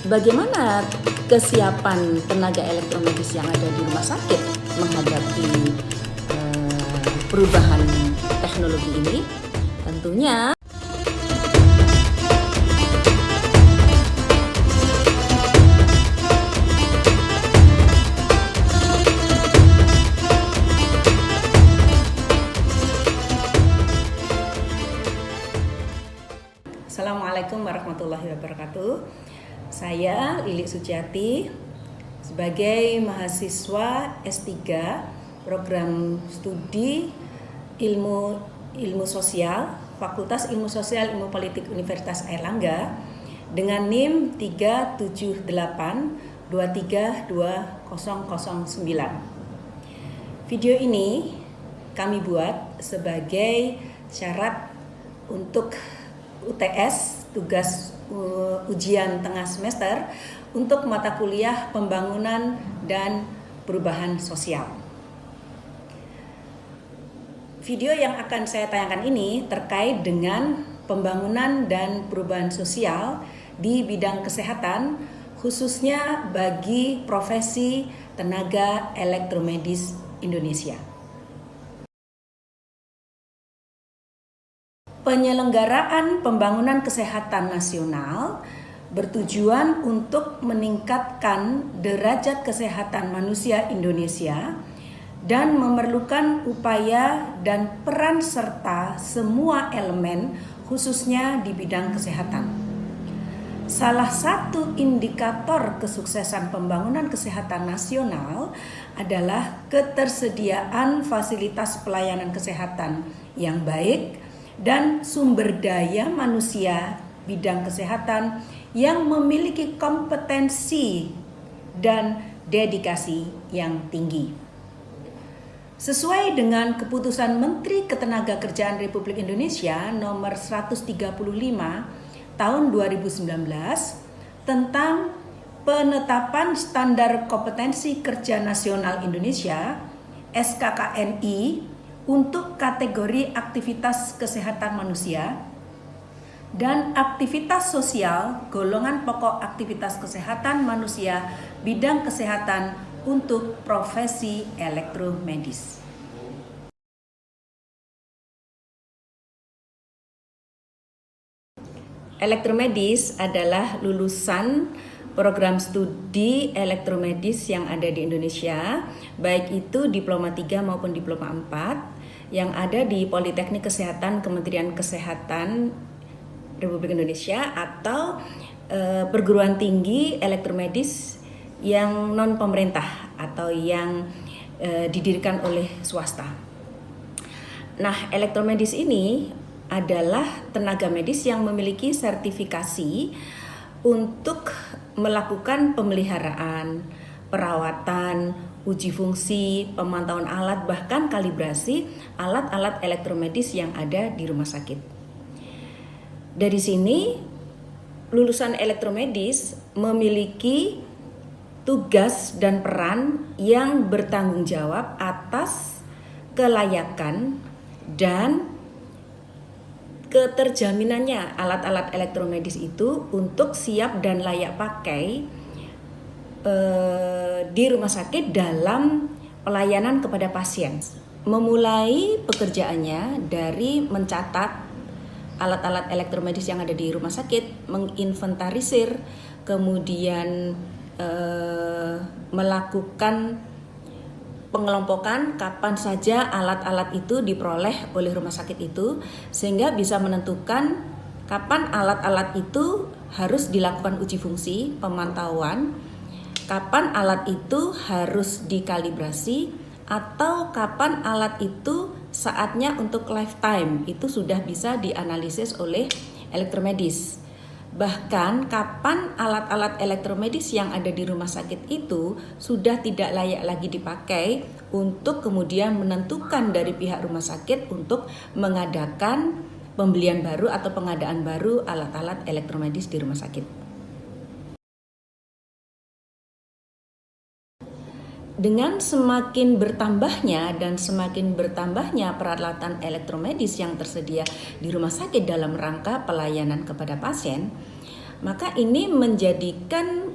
bagaimana kesiapan tenaga elektromedis yang ada di rumah sakit menghadapi perubahan teknologi ini? Tentunya Assalamualaikum warahmatullahi wabarakatuh. Saya Lili Suciati sebagai mahasiswa S3 Program Studi Ilmu Sosial Fakultas Ilmu Sosial Ilmu Politik Universitas Airlangga dengan NIM 378232009. Video ini kami buat sebagai syarat untuk UTS, tugas ujian tengah semester untuk mata kuliah pembangunan dan perubahan sosial. Video yang akan saya tayangkan ini terkait dengan pembangunan dan perubahan sosial di bidang kesehatan, khususnya bagi profesi tenaga elektromedis Indonesia. Penyelenggaraan pembangunan kesehatan nasional bertujuan untuk meningkatkan derajat kesehatan manusia Indonesia dan memerlukan upaya dan peran serta semua elemen khususnya di bidang kesehatan. Salah satu indikator kesuksesan pembangunan kesehatan nasional adalah ketersediaan fasilitas pelayanan kesehatan yang baik dan sumber daya manusia bidang kesehatan yang memiliki kompetensi dan dedikasi yang tinggi. Sesuai dengan keputusan Menteri Ketenagakerjaan Republik Indonesia nomor 135 tahun 2019 tentang penetapan standar kompetensi kerja nasional Indonesia SKKNI untuk kategori aktivitas kesehatan manusia dan aktivitas sosial golongan pokok aktivitas kesehatan manusia bidang kesehatan untuk profesi elektromedis. Elektromedis adalah lulusan program studi elektromedis yang ada di Indonesia, baik itu diploma 3 maupun diploma 4 yang ada di Politeknik Kesehatan Kementerian Kesehatan Republik Indonesia atau perguruan tinggi elektromedis yang non pemerintah atau yang didirikan oleh swasta. Nah, elektromedis ini adalah tenaga medis yang memiliki sertifikasi untuk melakukan pemeliharaan, perawatan, uji fungsi, pemantauan alat, bahkan kalibrasi alat-alat elektromedis yang ada di rumah sakit. Dari sini, lulusan elektromedis memiliki tugas dan peran yang bertanggung jawab atas kelayakan dan keterjaminannya alat-alat elektromedis itu untuk siap dan layak pakai di rumah sakit dalam pelayanan kepada pasien. Memulai pekerjaannya dari mencatat alat-alat elektromedis yang ada di rumah sakit, menginventarisir, kemudian melakukan pengelompokan kapan saja alat-alat itu diperoleh oleh rumah sakit itu, sehingga bisa menentukan kapan alat-alat itu harus dilakukan uji fungsi, pemantauan, kapan alat itu harus dikalibrasi, atau kapan alat itu saatnya untuk lifetime, itu sudah bisa dianalisis oleh elektromedis. Bahkan kapan alat-alat elektromedis yang ada di rumah sakit itu sudah tidak layak lagi dipakai untuk kemudian menentukan dari pihak rumah sakit untuk mengadakan pembelian baru atau pengadaan baru alat-alat elektromedis di rumah sakit. Dengan semakin bertambahnya peralatan elektromedis yang tersedia di rumah sakit dalam rangka pelayanan kepada pasien, maka ini menjadikan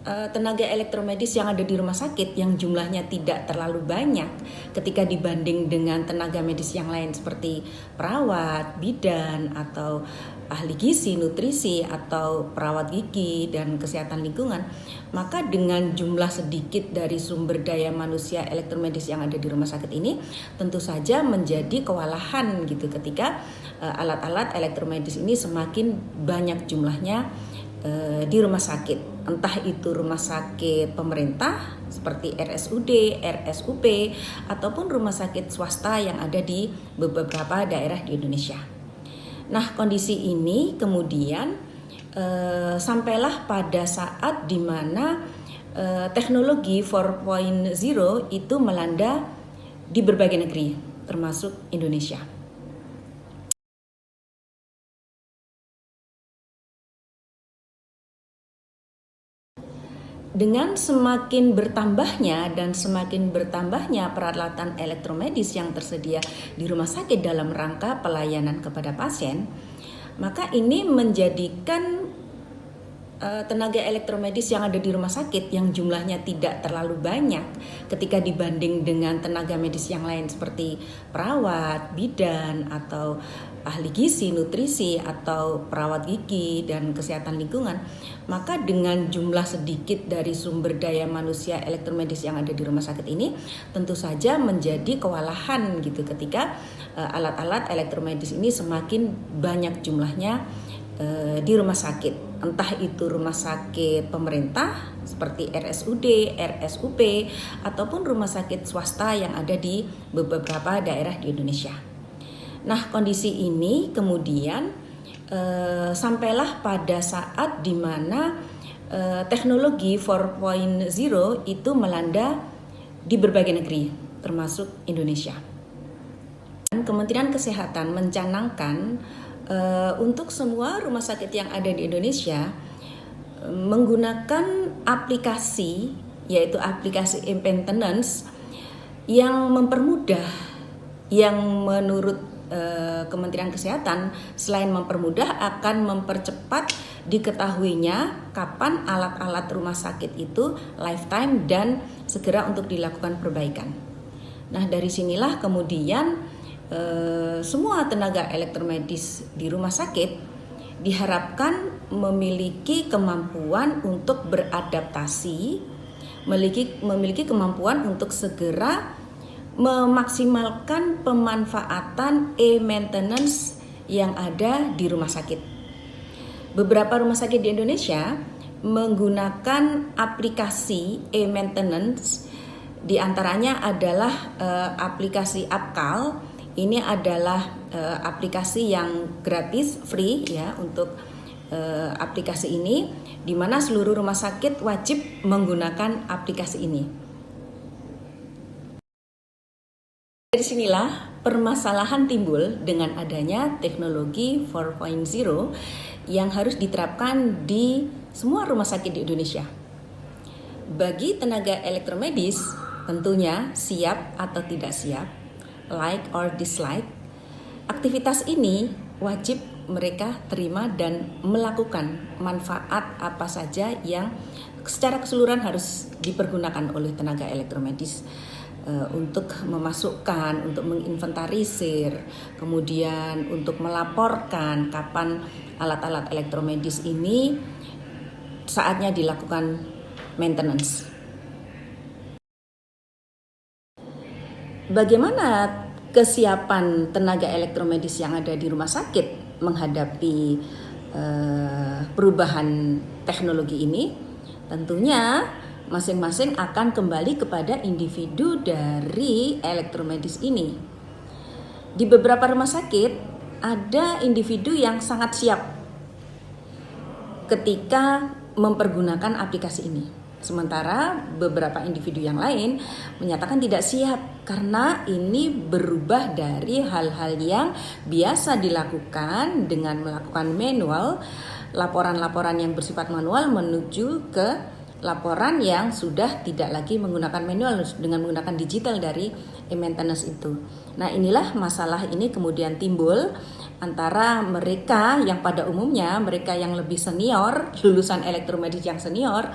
tenaga elektromedis yang ada di rumah sakit yang jumlahnya tidak terlalu banyak ketika dibanding dengan tenaga medis yang lain seperti perawat, bidan, atau ahli gizi, nutrisi, atau perawat gigi dan kesehatan lingkungan. Maka dengan jumlah sedikit dari sumber daya manusia elektromedis yang ada di rumah sakit ini tentu saja menjadi kewalahan gitu ketika alat-alat elektromedis ini semakin banyak jumlahnya di rumah sakit, entah itu rumah sakit pemerintah seperti RSUD, RSUP, ataupun rumah sakit swasta yang ada di beberapa daerah di Indonesia. Nah, kondisi ini kemudian sampailah pada saat di mana teknologi 4.0 itu melanda di berbagai negeri, termasuk Indonesia. Dengan semakin bertambahnya peralatan elektromedis yang tersedia di rumah sakit dalam rangka pelayanan kepada pasien, maka ini menjadikan tenaga elektromedis yang ada di rumah sakit yang jumlahnya tidak terlalu banyak ketika dibanding dengan tenaga medis yang lain seperti perawat, bidan, atau ahli gizi, nutrisi, atau perawat gigi dan kesehatan lingkungan. Maka dengan jumlah sedikit dari sumber daya manusia elektromedis yang ada di rumah sakit ini tentu saja menjadi kewalahan gitu ketika alat-alat elektromedis ini semakin banyak jumlahnya di rumah sakit, entah itu rumah sakit pemerintah seperti RSUD, RSUP, ataupun rumah sakit swasta yang ada di beberapa daerah di Indonesia. Nah, kondisi ini kemudian sampailah pada saat di mana teknologi 4.0 itu melanda di berbagai negeri, termasuk Indonesia. Kementerian Kesehatan mencanangkan untuk semua rumah sakit yang ada di Indonesia menggunakan aplikasi, yaitu aplikasi e-maintenance yang mempermudah, yang menurut Kementerian Kesehatan selain mempermudah akan mempercepat diketahuinya kapan alat-alat rumah sakit itu lifetime dan segera untuk dilakukan perbaikan. Nah, dari sinilah kemudian semua tenaga elektromedis di rumah sakit diharapkan memiliki kemampuan untuk beradaptasi, memiliki kemampuan untuk segera memaksimalkan pemanfaatan e-maintenance yang ada di rumah sakit. Beberapa rumah sakit di Indonesia menggunakan aplikasi e-maintenance, di antaranya adalah aplikasi Apkal. Ini adalah aplikasi yang gratis, free ya untuk aplikasi ini, di mana seluruh rumah sakit wajib menggunakan aplikasi ini. Dari sinilah permasalahan timbul dengan adanya teknologi 4.0 yang harus diterapkan di semua rumah sakit di Indonesia. Bagi tenaga elektromedis, tentunya siap atau tidak siap, like or dislike, aktivitas ini wajib mereka terima dan melakukan manfaat apa saja yang secara keseluruhan harus dipergunakan oleh tenaga elektromedis untuk memasukkan, untuk menginventarisir, kemudian untuk melaporkan kapan alat-alat elektromedis ini saatnya dilakukan maintenance. Bagaimana kesiapan tenaga elektromedis yang ada di rumah sakit menghadapi perubahan teknologi ini? Tentunya masing-masing akan kembali kepada individu dari elektromedis ini. Di beberapa rumah sakit ada individu yang sangat siap ketika mempergunakan aplikasi ini. Sementara beberapa individu yang lain menyatakan tidak siap karena ini berubah dari hal-hal yang biasa dilakukan dengan melakukan manual, laporan-laporan yang bersifat manual menuju ke laporan yang sudah tidak lagi menggunakan manual dengan menggunakan digital dari e-maintenance itu. Nah, inilah masalah ini kemudian timbul antara mereka yang pada umumnya mereka yang lebih senior, lulusan elektromedis yang senior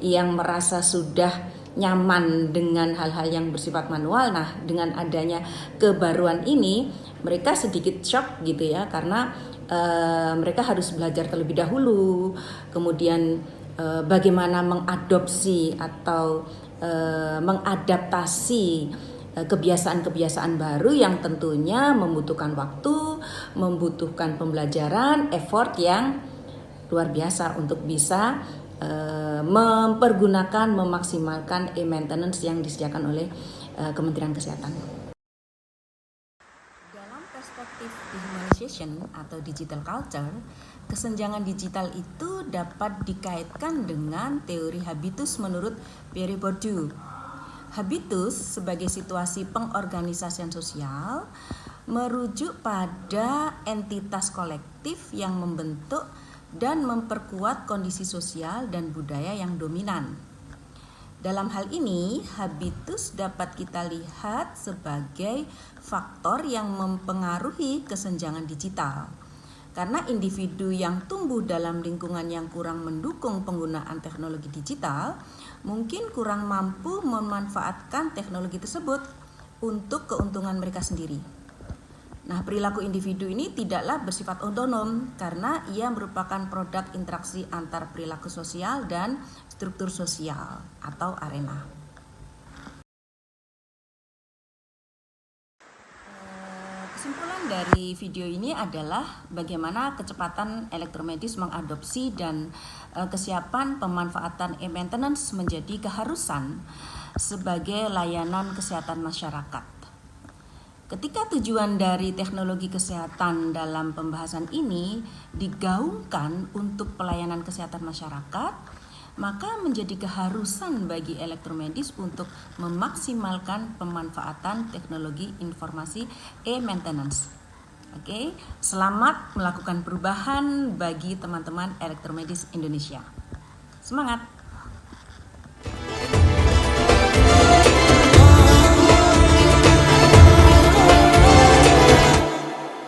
yang merasa sudah nyaman dengan hal-hal yang bersifat manual. Nah, dengan adanya kebaruan ini mereka sedikit shock gitu ya, karena mereka harus belajar terlebih dahulu, kemudian bagaimana mengadopsi atau mengadaptasi kebiasaan-kebiasaan baru yang tentunya membutuhkan waktu, membutuhkan pembelajaran, effort yang luar biasa untuk bisa mempergunakan, memaksimalkan e-maintenance yang disediakan oleh Kementerian Kesehatan. Dalam perspektif dehumanization atau digital culture, kesenjangan digital itu dapat dikaitkan dengan teori habitus menurut Pierre Bourdieu. Habitus sebagai situasi pengorganisasian sosial merujuk pada entitas kolektif yang membentuk dan memperkuat kondisi sosial dan budaya yang dominan. Dalam hal ini, habitus dapat kita lihat sebagai faktor yang mempengaruhi kesenjangan digital. Karena individu yang tumbuh dalam lingkungan yang kurang mendukung penggunaan teknologi digital, mungkin kurang mampu memanfaatkan teknologi tersebut untuk keuntungan mereka sendiri. Nah, perilaku individu ini tidaklah bersifat otonom karena ia merupakan produk interaksi antar perilaku sosial dan struktur sosial atau arena. Kesimpulan dari video ini adalah bagaimana kecepatan elektromedis mengadopsi dan kesiapan pemanfaatan e-maintenance menjadi keharusan sebagai layanan kesehatan masyarakat. Ketika tujuan dari teknologi kesehatan dalam pembahasan ini digaungkan untuk pelayanan kesehatan masyarakat, maka menjadi keharusan bagi elektromedis untuk memaksimalkan pemanfaatan teknologi informasi e-maintenance. Oke, selamat melakukan perubahan bagi teman-teman elektromedis Indonesia. Semangat!